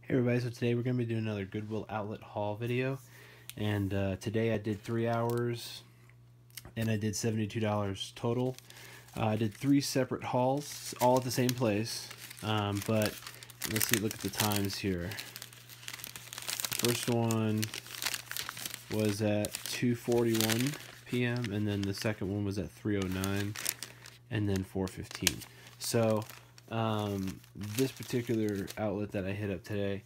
Hey everybody, so today we're going to be doing another Goodwill outlet haul video, and today I did 3 hours and I did $72 total. I did 3 separate hauls, all at the same place, but let's see, look at the times here. First one was at 2:41 p.m. and then the second one was at 3:09 and then 4:15. So this particular outlet that I hit up today,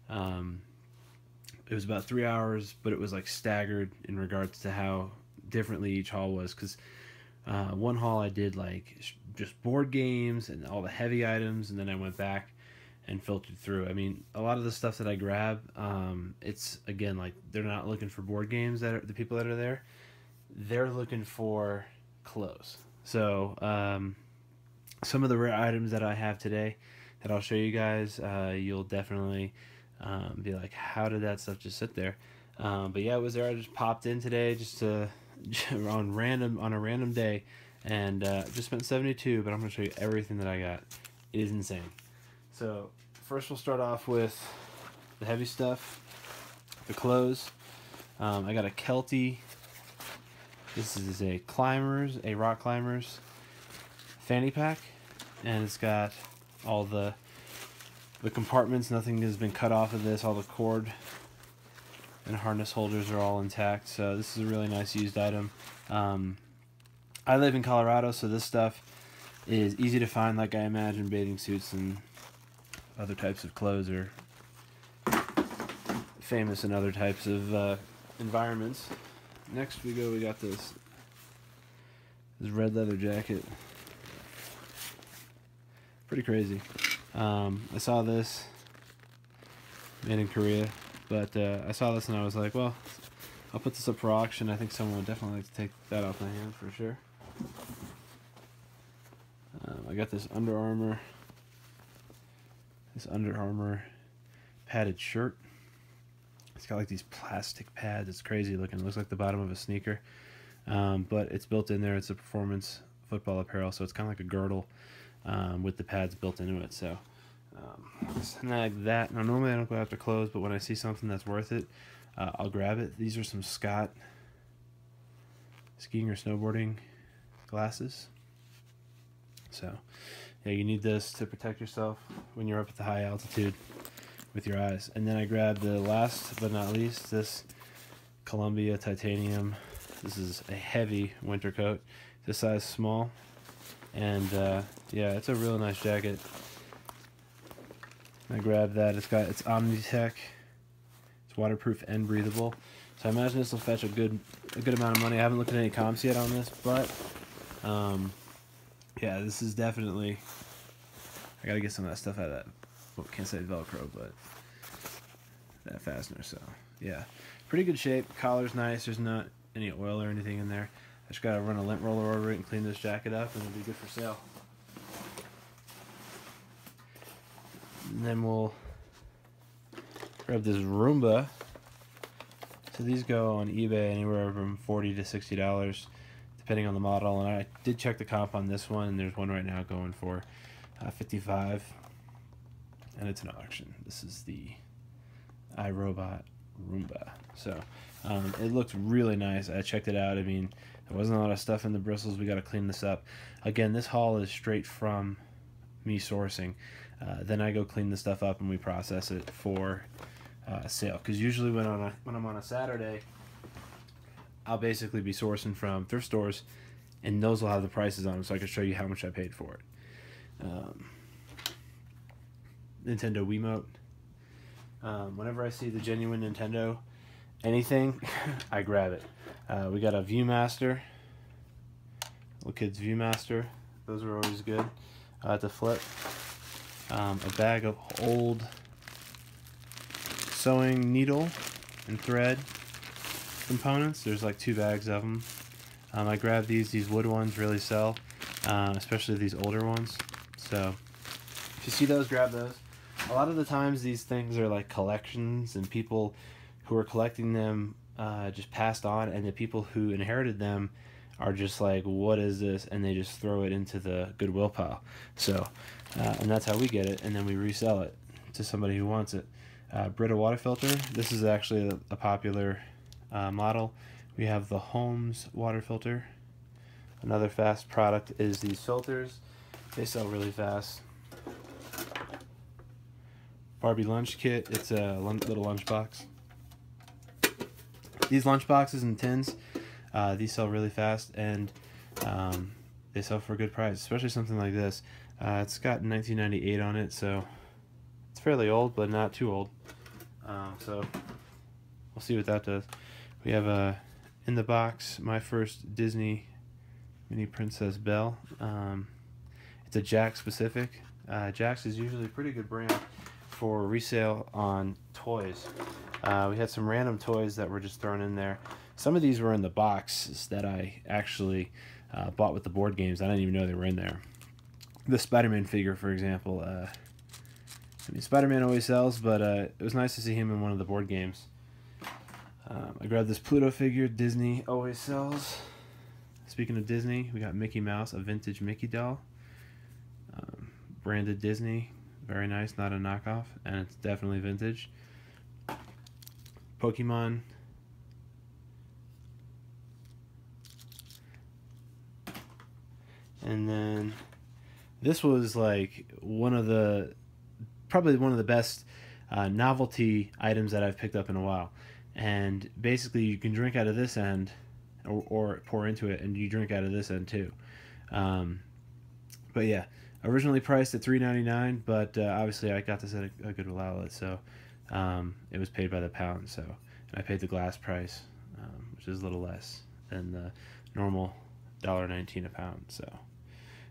it was about 3 hours, but it was like staggered in regards to how differently each haul was, because one haul I did like just board games and all the heavy items, and then I went back and filtered through. I mean, a lot of the stuff that I grab, it's again like they're not looking for board games, that are the people that are there, they're looking for clothes. So some of the rare items that I have today that I'll show you guys, you'll definitely be like, how did that stuff just sit there? But yeah, it was there. I just popped in today just to on a random day, and just spent 72, but I'm gonna show you everything that I got. It is insane. So first we'll start off with the heavy stuff, the clothes. I got a Kelty. This is a rock climbers fanny pack, and it's got all the compartments. Nothing has been cut off of this. All the cord and harness holders are all intact, so this is a really nice used item. I live in Colorado, so this stuff is easy to find, like I imagine bathing suits and other types of clothes are famous in other types of environments. Next we got this red leather jacket. Pretty crazy. I saw this made in Korea, but I saw this and I was like, well, I'll put this up for auction. I think someone would definitely like to take that off my hands for sure. I got this Under Armour padded shirt. It's got like these plastic pads. It's crazy looking. It looks like the bottom of a sneaker, but it's built in there. It's a performance football apparel, so it's kind of like a girdle with the pads built into it. So snag that. Now normally I don't go after clothes, but when I see something that's worth it, I'll grab it. These are some Scott skiing or snowboarding glasses. So yeah, you need this to protect yourself when you're up at the high altitude with your eyes. And then I grabbed the last but not least, this Columbia titanium. This is a heavy winter coat. It's a size small, and yeah, it's a real nice jacket. I grabbed that. It's Omnitech. It's waterproof and breathable. So I imagine this will fetch a good amount of money. I haven't looked at any comps yet on this, but yeah, this is definitely. I gotta get some of that stuff out of that. Well, can't say Velcro, but that fastener. So yeah, pretty good shape. Collar's nice. There's not any oil or anything in there. I just gotta run a lint roller over it and clean this jacket up, and it'll be good for sale. And then we'll grab this Roomba. So these go on eBay anywhere from $40 to $60, depending on the model. And I did check the comp on this one, and there's one right now going for $55, and it's an auction. This is the iRobot Roomba. So it looks really nice. I checked it out. I mean, there wasn't a lot of stuff in the bristles. We got to clean this up. Again, this haul is straight from me sourcing. Then I go clean the stuff up and we process it for sale. Because usually when I'm on a Saturday, I'll basically be sourcing from thrift stores, and those will have the prices on them, so I can show you how much I paid for it. Nintendo Wiimote. Whenever I see the genuine Nintendo anything, I grab it. We got a Viewmaster, little kids Viewmaster. Those are always good to flip. A bag of old sewing needle and thread components. There's like 2 bags of them. I grabbed these wood ones really sell, especially these older ones. So if you see those, grab those. A lot of the times these things are like collections, and people who are collecting them just passed on, and the people who inherited them are just like, what is this? And they just throw it into the Goodwill pile. So and that's how we get it, and then we resell it to somebody who wants it. Brita water filter. This is actually a popular model. We have the Holmes water filter. Another fast product is these filters. They sell really fast. Barbie lunch kit. It's a little lunch box. These lunch boxes and tins, these sell really fast, and they sell for a good price, especially something like this. It's got 1998 on it, so it's fairly old, but not too old. So we'll see what that does. We have in the box my first Disney Mini Princess Belle. It's a Jack specific. Jack's is usually a pretty good brand for resale on toys. We had some random toys that were just thrown in there. Some of these were in the boxes that I actually bought with the board games. I didn't even know they were in there. The Spider-Man figure, for example. I mean, Spider-Man always sells, but it was nice to see him in one of the board games. I grabbed this Pluto figure. Disney always sells. Speaking of Disney, we got Mickey Mouse, a vintage Mickey doll. Branded Disney. Very nice, not a knockoff, and it's definitely vintage. Pokemon. And then this was like probably one of the best novelty items that I've picked up in a while. And basically you can drink out of this end or pour into it, and you drink out of this end too. But yeah, originally priced at $3.99, but obviously I got this at a Goodwill outlet, so it was paid by the pound. So, and I paid the glass price, which is a little less than the normal $1.19 a pound. So,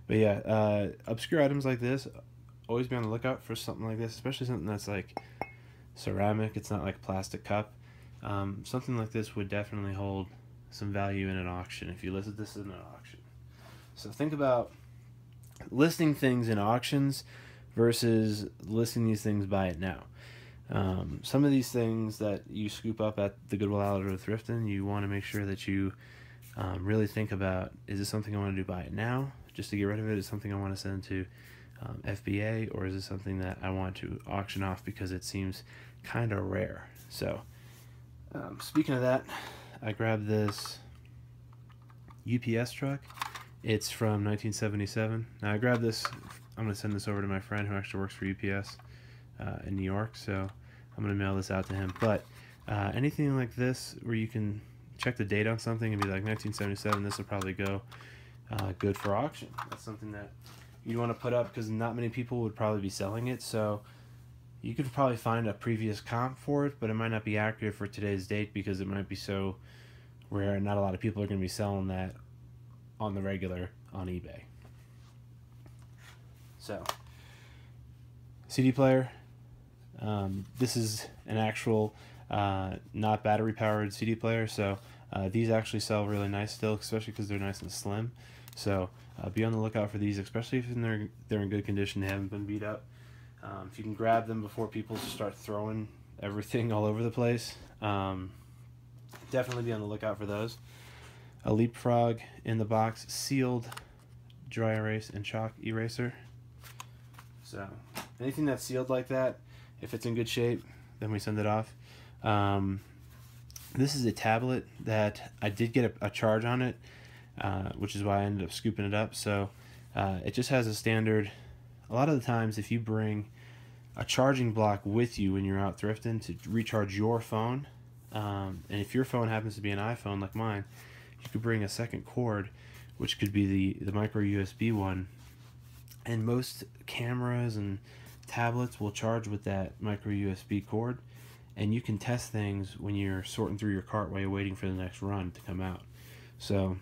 but yeah, obscure items like this, always be on the lookout for something like this, especially something that's like ceramic. It's not like a plastic cup. Something like this would definitely hold some value in an auction if you listed this in an auction. So think about listing things in auctions versus listing these things buy it now. Some of these things that you scoop up at the Goodwill outlet or thrifting, you want to make sure that you really think about, is this something I want to do buy it now just to get rid of it? Is it something I want to send to FBA, or is it something that I want to auction off because it seems kind of rare? So speaking of that, I grabbed this UPS truck. It's from 1977. Now I grabbed this, I'm going to send this over to my friend who actually works for UPS in New York, so I'm going to mail this out to him. But anything like this where you can check the date on something and be like 1977, this will probably go good for auction. That's something that you want to put up because not many people would probably be selling it, so you could probably find a previous comp for it, but it might not be accurate for today's date because it might be so rare and not a lot of people are going to be selling that on the regular on eBay. So, CD player. This is an actual not battery powered CD player, so these actually sell really nice still, especially because they're nice and slim. So be on the lookout for these, especially if they're in good condition, they haven't been beat up. If you can grab them before people start throwing everything all over the place, definitely be on the lookout for those. A Leapfrog in the box, sealed dry erase and chalk eraser. So anything that's sealed like that, if it's in good shape, then we send it off. This is a tablet that I did get a charge on it, which is why I ended up scooping it up. So it just has a standard. A lot of the times if you bring a charging block with you when you're out thrifting to recharge your phone, and if your phone happens to be an iPhone like mine, you could bring a second cord, which could be the micro USB one, and most cameras and tablets will charge with that micro USB cord, and you can test things when you're sorting through your cart while you're waiting for the next run to come out. So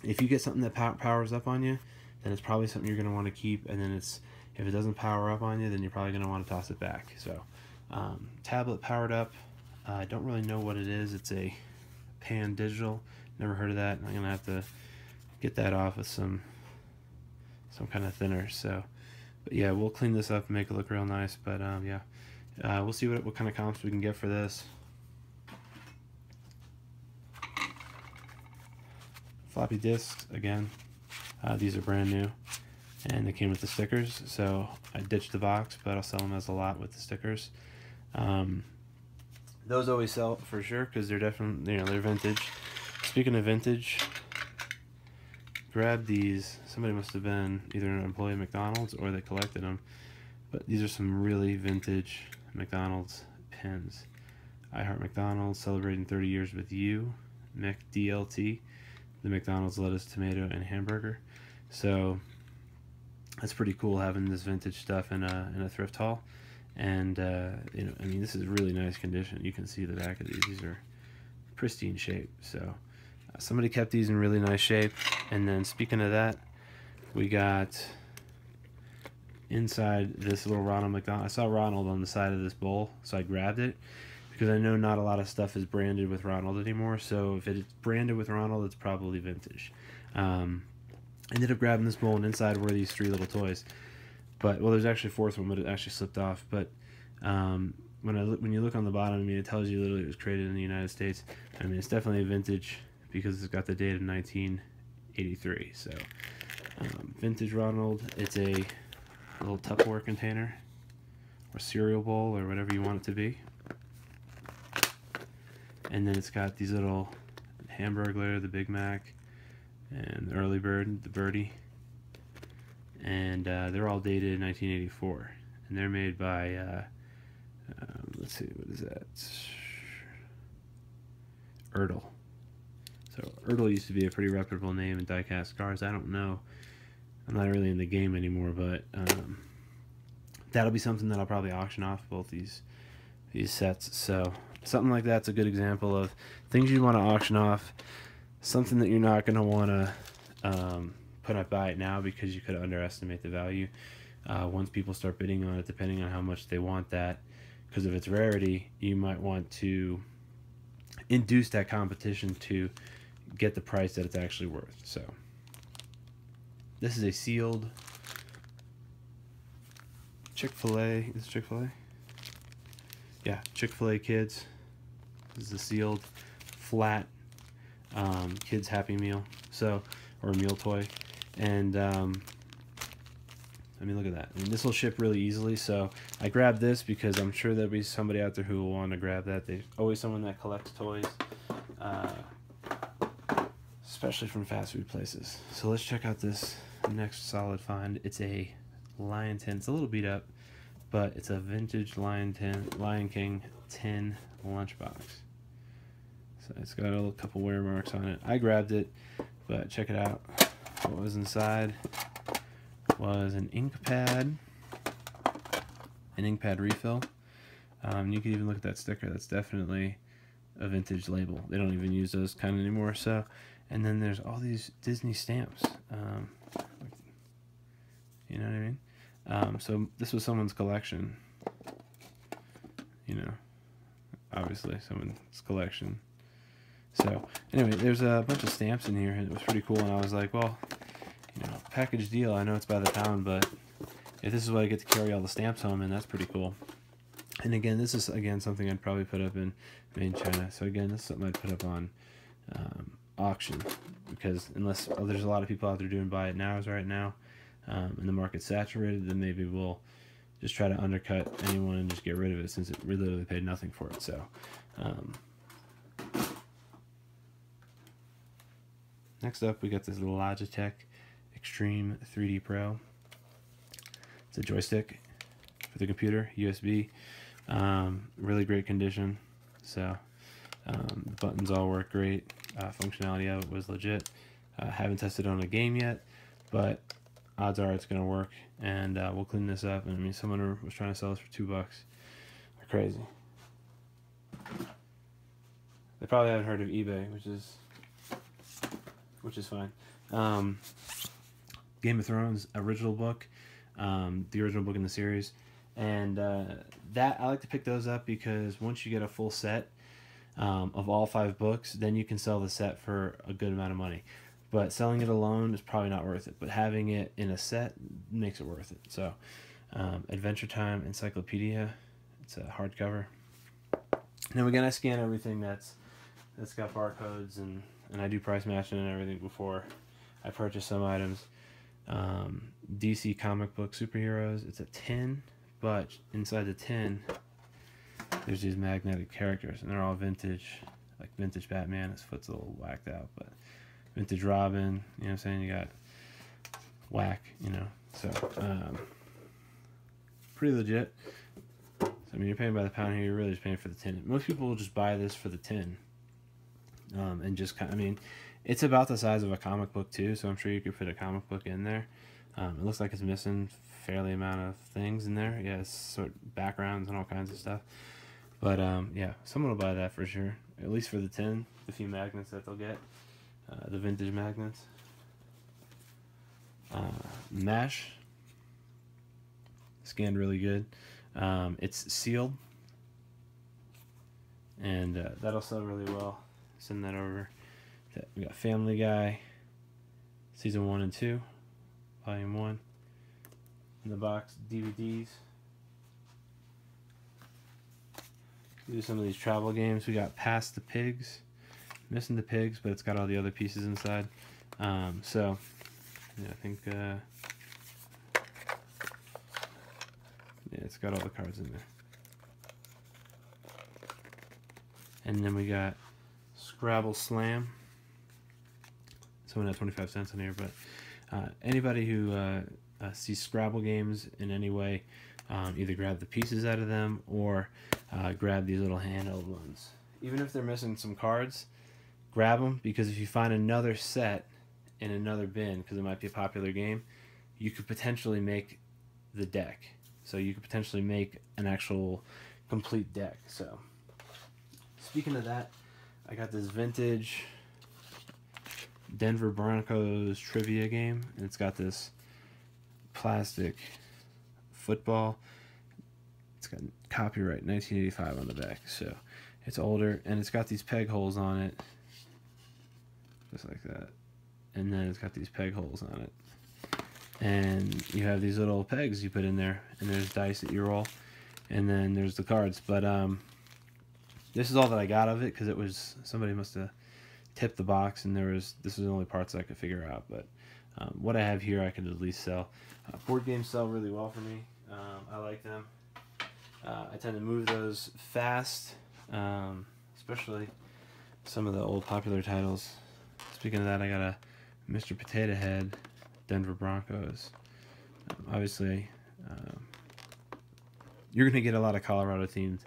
if you get something that powers up on you, then it's probably something you're going to want to keep, and then if it doesn't power up on you, then you're probably going to want to toss it back. So tablet powered up, I don't really know what it is. It's a Pan Digital, never heard of that. I'm going to have to get that off with some kind of thinner. So but yeah, we'll clean this up and make it look real nice. But yeah, we'll see what kind of comps we can get for this. Floppy disks again. These are brand new. and they came with the stickers, so I ditched the box, but I'll sell them as a lot with the stickers. Those always sell for sure because they're definitely, you know, they're vintage. Speaking of vintage, grab these. Somebody must have been either an employee at McDonald's or they collected them, but these are some really vintage McDonald's pins. I Heart McDonald's, celebrating 30 years with you. McDLT, the McDonald's lettuce, tomato, and hamburger. So that's pretty cool having this vintage stuff in a thrift haul. And you know, I mean, this is really nice condition. You can see the back of these. These are pristine shape. So somebody kept these in really nice shape. And then speaking of that, we got inside this little Ronald McDonald. I saw Ronald on the side of this bowl, so I grabbed it because I know not a lot of stuff is branded with Ronald anymore. So if it's branded with Ronald, it's probably vintage. I ended up grabbing this bowl, and inside were these 3 little toys. But, well, there's actually a 4th one, but it actually slipped off. But when you look on the bottom, I mean, it tells you literally it was created in the United States. I mean, it's definitely a vintage because it's got the date of 1983. So, vintage Ronald. It's a little Tupperware container or cereal bowl or whatever you want it to be. And then it's got these little Hamburglar, the Big Mac, and the Early Bird, the Birdie. And they're all dated in 1984, and they're made by let's see, what is that? Erdl. So Erdl used to be a pretty reputable name in die-cast cars. I don't know, I'm not really in the game anymore, but that'll be something that I'll probably auction off, both these sets. So something like that's a good example of things you want to auction off, something that you're not going to want to put up by it now because you could underestimate the value once people start bidding on it, depending on how much they want that. Because of its rarity, you might want to induce that competition to get the price that it's actually worth. So this is a sealed Chick-fil-A. Is it Chick-fil-A? Yeah, Chick-fil-A Kids. This is a sealed flat kids Happy Meal, so, or a meal toy. And I mean, look at that. I mean, this will ship really easily. So I grabbed this because I'm sure there'll be somebody out there who will want to grab that. There's always someone that collects toys, especially from fast food places. So let's check out this next solid find. It's a Lion tin. It's a little beat up, but it's a vintage Lion King tin lunchbox. So it's got a couple wear marks on it. I grabbed it, but check it out. What was inside was an ink pad refill. You can even look at that sticker. That's definitely a vintage label. They don't even use those kind anymore. So, and then there's all these Disney stamps. You know what I mean? So this was someone's collection. You know, obviously someone's collection. So anyway, there's a bunch of stamps in here, and it was pretty cool. And I was like, well, you know, package deal. I know it's by the pound, but if this is what I get to carry all the stamps home, and that's pretty cool. And again, this is something I'd probably put up in China. So again, this is something I'd put up on auction, because unless there's a lot of people out there doing buy it nows right now, and the market's saturated, then maybe we'll just try to undercut anyone and just get rid of it, since we literally paid nothing for it. So next up, we got this Logitech Extreme 3D Pro. It's a joystick for the computer, USB. Really great condition. So the buttons all work great. Functionality of it was legit. Haven't tested on a game yet, but odds are it's going to work. And we'll clean this up. And I mean, someone was trying to sell this for $2. They're crazy. They probably haven't heard of eBay, which is fine. Game of Thrones original book, the original book in the series, and that I like to pick those up because once you get a full set of all 5 books, then you can sell the set for a good amount of money. But selling it alone is probably not worth it, but having it in a set makes it worth it. So Adventure Time Encyclopedia, it's a hardcover. Now again, I scan everything that's got barcodes, and I do price matching and everything before I purchase some items. DC comic book superheroes. It's a tin, but inside the tin there's these magnetic characters, and they're all vintage, like vintage Batman. His foot's a little whacked out, but vintage Robin, you know what I'm saying? You got whack, you know. So pretty legit. So, I mean, you're paying by the pound here. You're really just paying for the tin. Most people will just buy this for the tin, and just kind of, I mean, it's about the size of a comic book too, so I'm sure you could fit a comic book in there. It looks like it's missing fairly amount of things in there. Yeah, it's sort of backgrounds and all kinds of stuff. But yeah, someone will buy that for sure. At least for the tin, the few magnets that they'll get, the vintage magnets. Mash, scanned really good. It's sealed, and that'll sell really well. Send that over. We got Family Guy, season 1 and 2, volume 1. In the box, DVDs. Do some of these travel games. We got Past the Pigs, missing the pigs, but it's got all the other pieces inside. So yeah, I think yeah, it's got all the cards in there. And then we got Scrabble Slam. Someone had 25 cents in here, but anybody who sees Scrabble games in any way, either grab the pieces out of them or grab these little handheld ones. Even if they're missing some cards, grab them, because if you find another set in another bin, because it might be a popular game, you could potentially make the deck. So you could potentially make an actual complete deck. So speaking of that, I got this vintage Denver Broncos trivia game, and it's got this plastic football. It's got copyright 1985 on the back, so it's older, and it's got these peg holes on it, just like that. And then it's got these peg holes on it, and you have these little pegs you put in there, and there's dice that you roll, and then there's the cards. But this is all that I got of it, because it was, somebody must have tipped the box, and this was the only parts I could figure out. But what I have here I could at least sell. Board games sell really well for me. I like them. I tend to move those fast, especially some of the old popular titles. Speaking of that, I got a Mr. Potato Head Denver Broncos. Obviously, you're going to get a lot of Colorado themed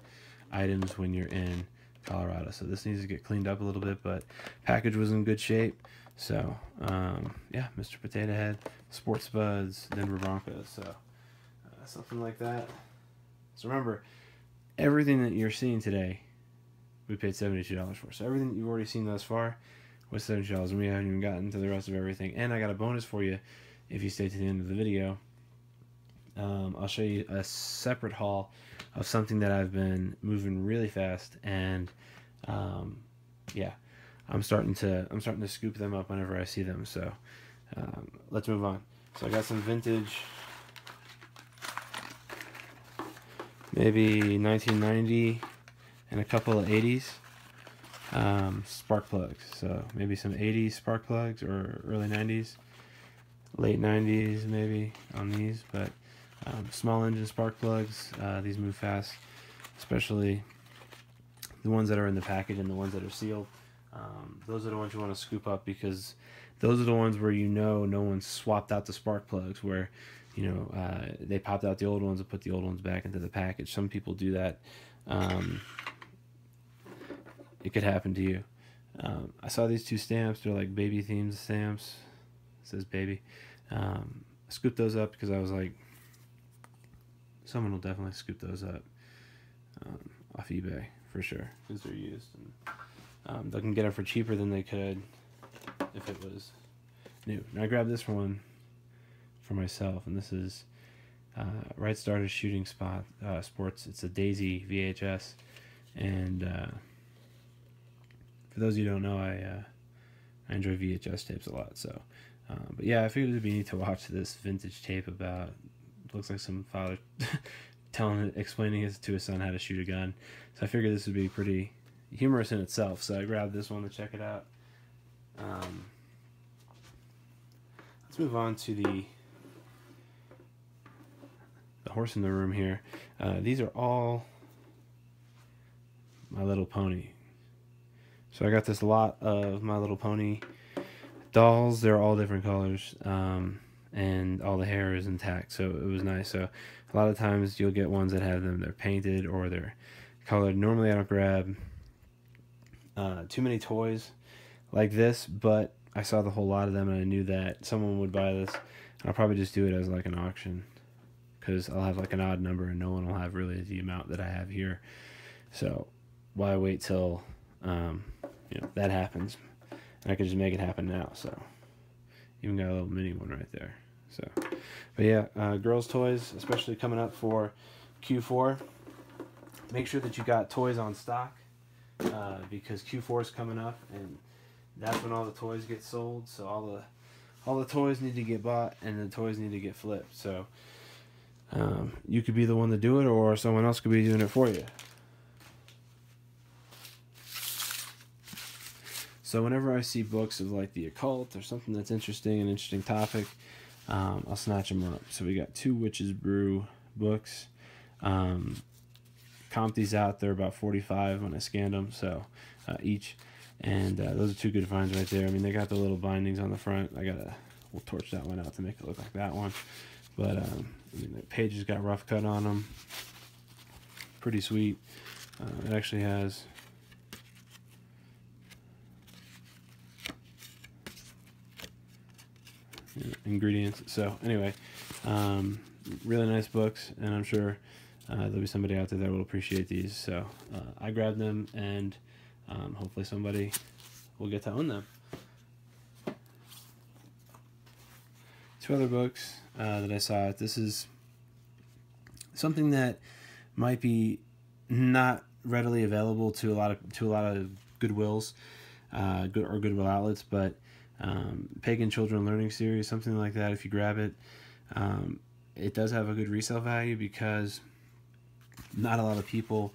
items when you're in Colorado, so this needs to get cleaned up a little bit, but package was in good shape. So yeah, Mr. Potato Head, Sports Buds, Denver Broncos. So something like that. So remember, everything that you're seeing today, we paid $72 for. So everything that you've already seen thus far was $72, and we haven't even gotten to the rest of everything. And I got a bonus for you if you stay to the end of the video. I'll show you a separate haul of something that I've been moving really fast, and yeah, I'm starting to scoop them up whenever I see them. So let's move on. So I got some vintage, maybe 1990 and a couple of 80s spark plugs. So maybe some 80s spark plugs, or early 90s, late 90s maybe on these. But small engine spark plugs, these move fast, especially the ones that are in the package and the ones that are sealed. Those are the ones you want to scoop up, because those are the ones where no one swapped out the spark plugs, where they popped out the old ones and put the old ones back into the package. Some people do that. It could happen to you. I saw these two stamps. They're like baby themed stamps. It says baby. I scooped those up because I was like, someone will definitely scoop those up off eBay for sure, because they're used, and they can get them for cheaper than they could if it was new. Now I grabbed this one for myself, and this is Right Starter Shooting Sports. It's a Daisy VHS, and for those of you who don't know, I enjoy VHS tapes a lot. So, but yeah, I figured it'd be neat to watch this vintage tape about. Looks like some father explaining to his son how to shoot a gun. So I figured this would be pretty humorous in itself. So I grabbed this one to check it out. Let's let's move on to the horse in the room here. These are all My Little Pony. So I got this lot of My Little Pony dolls. They're all different colors, and all the hair is intact, so it was nice. So a lot of times you'll get ones that have them, they're painted or they're colored. Normally I don't grab too many toys like this, but I saw the whole lot of them and I knew that someone would buy this. I'll probably just do it as like an auction, because I'll have like an odd number and no one will have really the amount that I have here. So why wait till that happens? And I could just make it happen now. So even got a little mini one right there. So, but yeah, girls' toys, especially coming up for Q4. Make sure that you got toys on stock, because Q4 is coming up, and that's when all the toys get sold. So all the toys need to get bought, and the toys need to get flipped. So you could be the one to do it, or someone else could be doing it for you. So whenever I see books of like the occult or something that's interesting, an interesting topic, I'll snatch them up. So we got 2 Witches Brew books. Comp these out, they're about $45 when I scanned them, so each. And those are 2 good finds right there. I mean, they got the little bindings on the front. We'll torch that one out to make it look like that one. But I mean, the pages got rough cut on them. Pretty sweet. It actually has ingredients. So anyway, really nice books, and I'm sure there'll be somebody out there that will appreciate these. So I grabbed them, and hopefully somebody will get to own them. 2 other books that I saw. This is something that might be not readily available to a lot of Goodwills or Goodwill outlets, but Pagan Children Learning Series, something like that. If you grab it, it does have a good resale value, because not a lot of people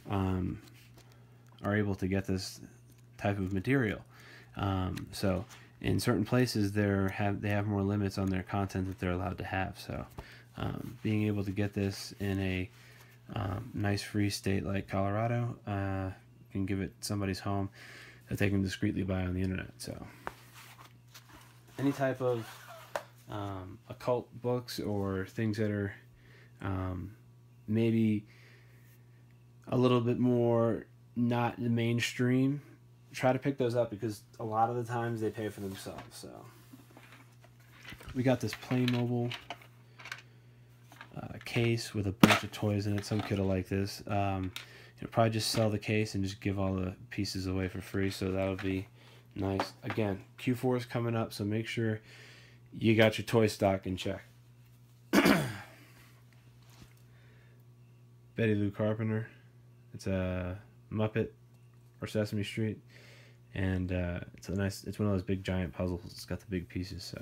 are able to get this type of material. So in certain places they have more limits on their content that they're allowed to have. So being able to get this in a nice free state like Colorado can give it somebody's home that they can discreetly buy on the internet. So any type of occult books or things that are maybe a little bit more not the mainstream, try to pick those up, because a lot of the times they pay for themselves. So we got this Playmobil case with a bunch of toys in it. Some kid will like this. Probably just sell the case and just give all the pieces away for free. So that'll be nice. Again, Q4 is coming up, so make sure you got your toy stock in check. Betty Lou Carpenter. It's a Muppet or Sesame Street, and it's one of those big giant puzzles. It's got the big pieces, so,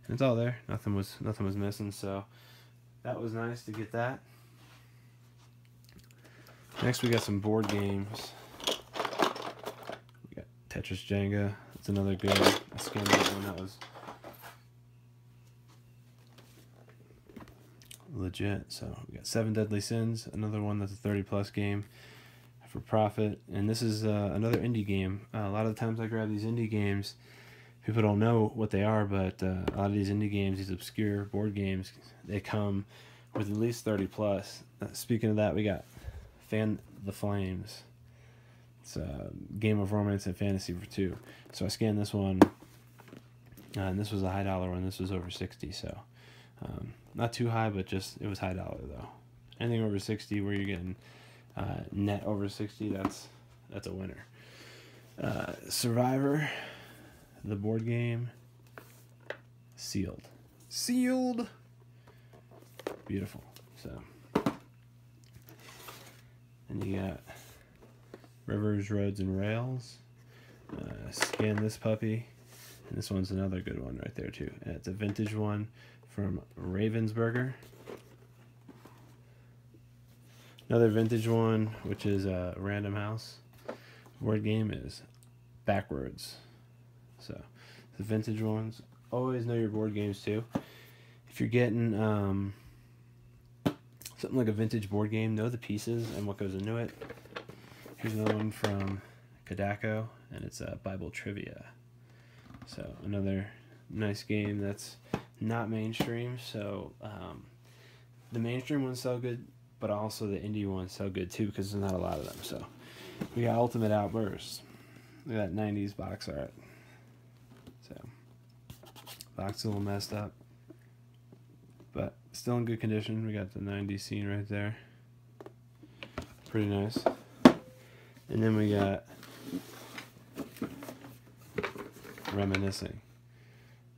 and it's all there. Nothing was missing, so that was nice to get that. Next, we got some board games. We got Tetris Jenga. That's another good. I scanned that one. That was legit. So we got 7 Deadly Sins, another one that's a 30+ game for profit. And this is another indie game. A lot of the times I grab these indie games, people don't know what they are, but a lot of these indie games, these obscure board games, they come with at least 30+. Speaking of that, we got Fan the Flames. It's a game of romance and fantasy for 2. So I scanned this one, and this was a high dollar one. This was over 60, so not too high, but just it was high dollar though. Anything over 60, where you're getting net over 60, that's a winner. Survivor, the board game. Sealed, beautiful. So, and you got Rivers, Roads, and Rails. Scan this puppy, and this one's another good one right there too. And it's a vintage one from Ravensburger. Another vintage one, which is a Random House board game, is Backwards. So the vintage ones always know your board games too. If you're getting something like a vintage board game, know the pieces and what goes into it. Here's another one from Kodako, and it's Bible Trivia. So another nice game that's not mainstream. So the mainstream ones sell good, but also the indie ones sell good too because there's not a lot of them. So we got Ultimate Outburst. Look at that 90s box art. So box a little messed up, but still in good condition. We got the 90s scene right there. Pretty nice. And then we got Reminiscing.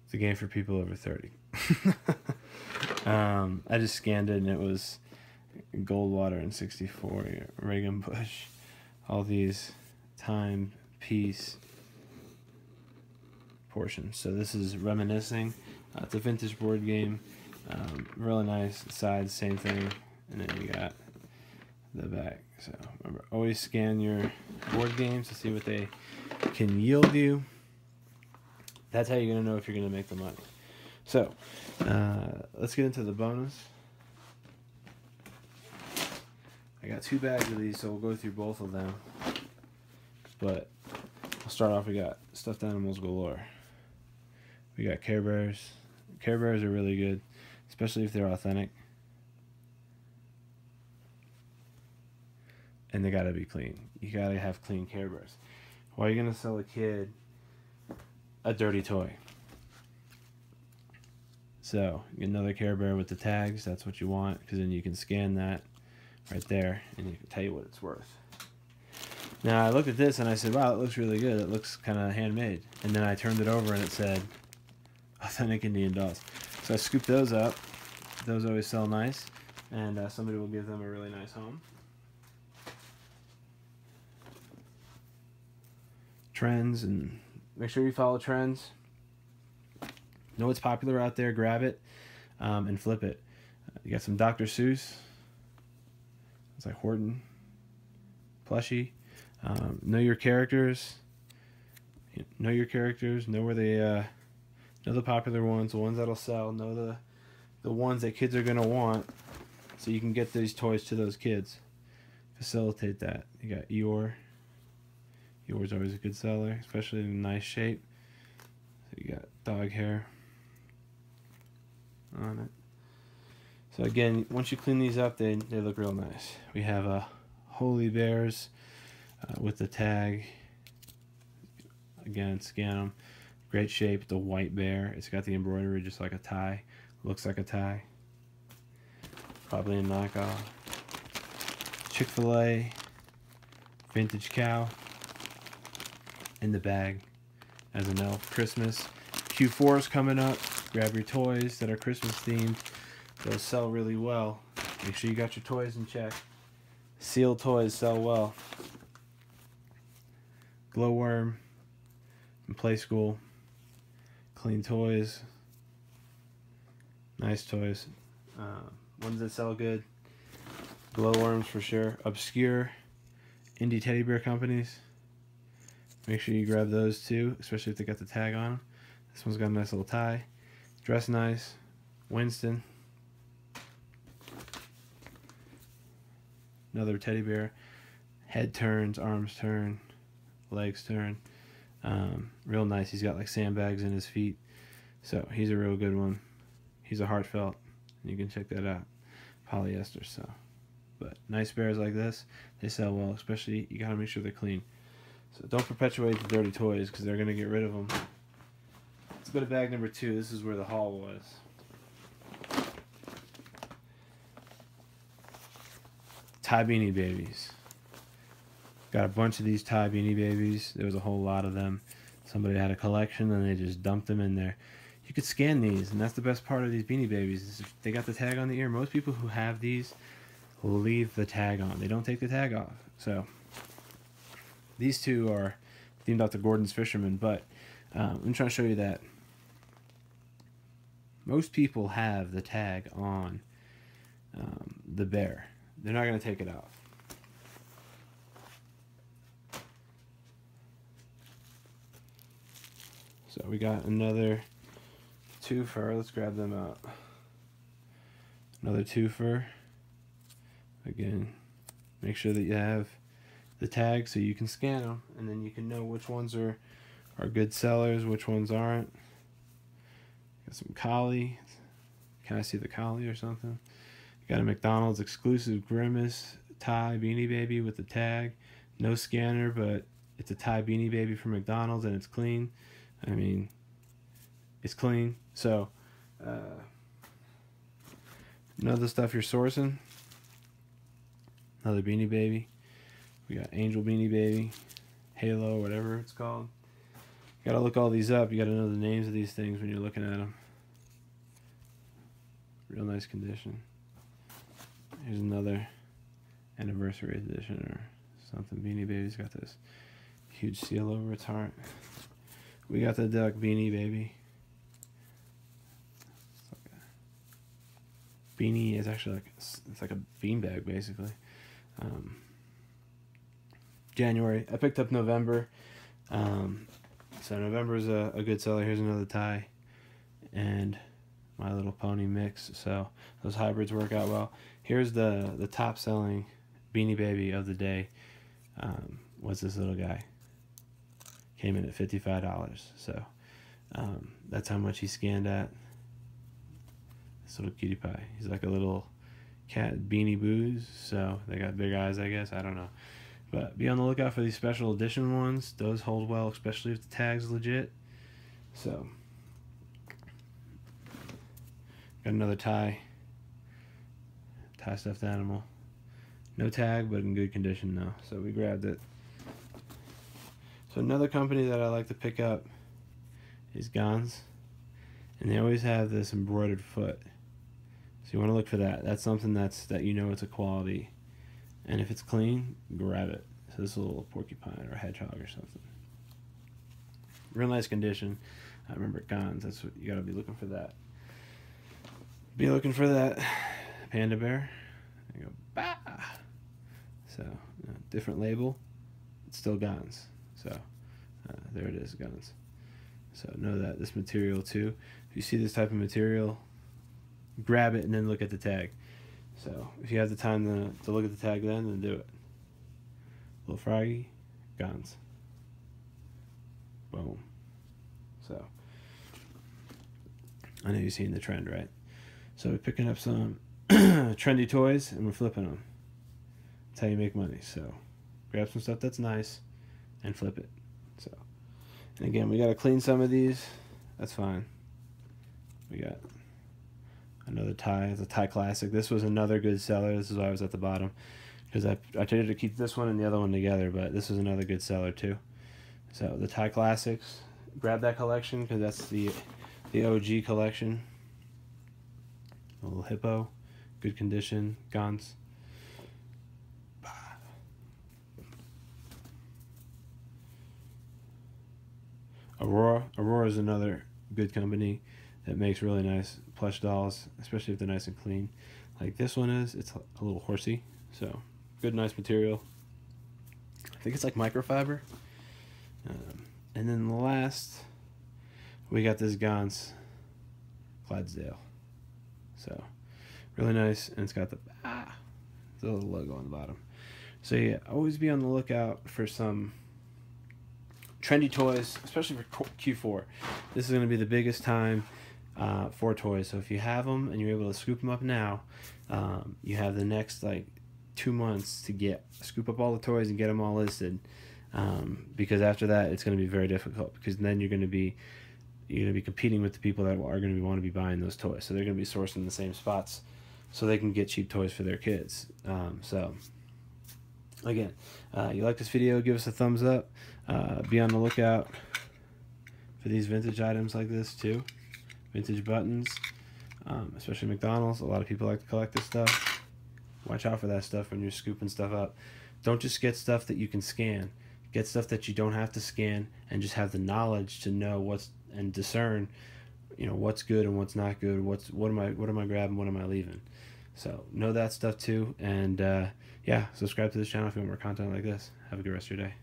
It's a game for people over 30. I just scanned it and it was Goldwater in 64, Reagan Bush, all these time, peace portions. So this is Reminiscing. It's a vintage board game. Really nice. Sides, same thing. And then you got the back. So remember, always scan your board games to see what they can yield you. That's how you're going to know if you're going to make the money. So let's get into the bonus. I got 2 bags of these, so we'll go through both of them. But I'll start off. We got stuffed animals galore. We got Care Bears. Care Bears are really good, especially if they're authentic. And they gotta be clean. You gotta have clean Care Bears. Why are you gonna sell a kid a dirty toy? So another Care Bear with the tags. That's what you want, because then you can scan that right there, and you can tell you what it's worth. Now I looked at this and I said, "Wow, it looks really good. It looks kind of handmade." And then I turned it over and it said, "Authentic Indian dolls." So I scooped those up. Those always sell nice, and somebody will give them a really nice home. Trends, and make sure you follow trends. Know what's popular out there, grab it, and flip it. You got some Dr. Seuss. It's like Horton. Plushie. Know your characters. Know your characters. Know where they, know the popular ones, the ones that'll sell. Know the ones that kids are gonna want, so you can get these toys to those kids. Facilitate that. You got Eeyore. Eeyore's always a good seller, especially in a nice shape. So you got dog hair on it. So again, once you clean these up, they look real nice. We have Holy Bears with the tag. Again, scan them. Great shape. The white bear. It's got the embroidery just like a tie. Looks like a tie. Probably a knockoff. Chick-fil-A. Vintage cow. In the bag as an elf. Christmas. Q4 is coming up. Grab your toys that are Christmas themed. Those sell really well. Make sure you got your toys in check. Sealed toys sell well. Glowworm from Play School. Clean toys. Nice toys. Ones that sell good. Glowworms for sure. Obscure indie teddy bear companies. Make sure you grab those too, especially if they got the tag on them. This one's got a nice little tie. Dress nice. Winston. Another teddy bear. Head turns, arms turn, legs turn. Real nice. He's got like sandbags in his feet. So he's a real good one. He's a heartfelt. You can check that out. Polyester. So, but nice bears like this, they sell well. Especially you gotta make sure they're clean. So don't perpetuate the dirty toys because they're gonna get rid of them. Let's go to bag number 2. This is where the haul was. Tie Beanie Babies. Got a bunch of these Tie Beanie Babies. There was a whole lot of them. Somebody had a collection and they just dumped them in there. You could scan these, and that's the best part of these Beanie Babies. Is if they got the tag on the ear. Most people who have these leave the tag on. They don't take the tag off. So these two are themed after Gordon's Fisherman, but I'm trying to show you that most people have the tag on the bear. They're not going to take it off. So we got another twofer. Let's grab them out. Another twofer. Again, make sure that you have the tag so you can scan them, and then you can know which ones are good sellers, which ones aren't. Got some Collie. Can I see the Collie or something? Got a McDonald's exclusive Grimace tie Beanie Baby with the tag. No scanner, but it's a tie Beanie Baby from McDonald's, and it's clean. I mean, it's clean. So, know the stuff you're sourcing. Another Beanie Baby. We got Angel Beanie Baby, Halo, whatever it's called. You gotta look all these up. You gotta know the names of these things when you're looking at them. Real nice condition. Here's another anniversary edition or something. Beanie Baby's got this huge seal over its heart. We got the Duck Beanie Baby. It's like a beanie is actually like it's like a beanbag basically. January. I picked up November. So November is a good seller. Here's another tie. And My Little Pony mix. So those hybrids work out well. Here's the top selling Beanie Baby of the day. Was this little guy. Came in at $55. So that's how much he scanned at. This little cutie pie. He's like a little cat Beanie Boos. So they got big eyes, I guess. I don't know. But be on the lookout for these special edition ones. Those hold well, especially if the tag's legit. So, got another tie stuffed animal. No tag, but in good condition now. So we grabbed it. So another company that I like to pick up is Gons. And they always have this embroidered foot. So you want to look for that. That's something that you know it's a quality. And if it's clean, grab it. So this is a little porcupine or a hedgehog or something. Real nice condition. I remember Gons. That's what you gotta be looking for. That. Be looking for that panda bear. You go bah. So different label. It's still Gons. So there it is, Gons. So know that this material too. If you see this type of material, grab it and then look at the tag. So if you have the time to look at the tag then do it. Little Froggy, Gons. Boom. So I know you've seen the trend, right? So we're picking up some trendy toys and we're flipping them. That's how you make money. So grab some stuff that's nice and flip it. So, and again, we got to clean some of these. That's fine. We got another tie. It's a tie classic. This was another good seller. This is why I was at the bottom, because I tried to keep this one and the other one together, but this is another good seller too. So the tie classics, grab that collection because that's the OG collection. A little hippo, good condition, Gons. Aurora is another good company that makes really nice plush dolls, especially if they're nice and clean. Like this one is. It's a little horsey, so good, nice material. I think it's like microfiber. And then the last, we got this Gons Clydesdale. So really nice, and it's got the little logo on the bottom. So yeah, always be on the lookout for some trendy toys, especially for Q4. This is going to be the biggest time for toys. So if you have them and you're able to scoop them up now, you have the next like 2 months to scoop up all the toys and get them all listed. Because after that, it's going to be very difficult, because then you're going to be competing with the people that are going to want to be buying those toys. So they're going to be sourcing the same spots so they can get cheap toys for their kids. So again, you like this video, give us a thumbs up. Be on the lookout for these vintage items like this too. Vintage buttons, especially McDonald's. A lot of people like to collect this stuff. Watch out for that stuff when you're scooping stuff up. Don't just get stuff that you can scan. Get stuff that you don't have to scan, and just have the knowledge to know and discern, what's good and what's not good. What am I grabbing? What am I leaving? So know that stuff too. And yeah, subscribe to this channel if you want more content like this. Have a good rest of your day.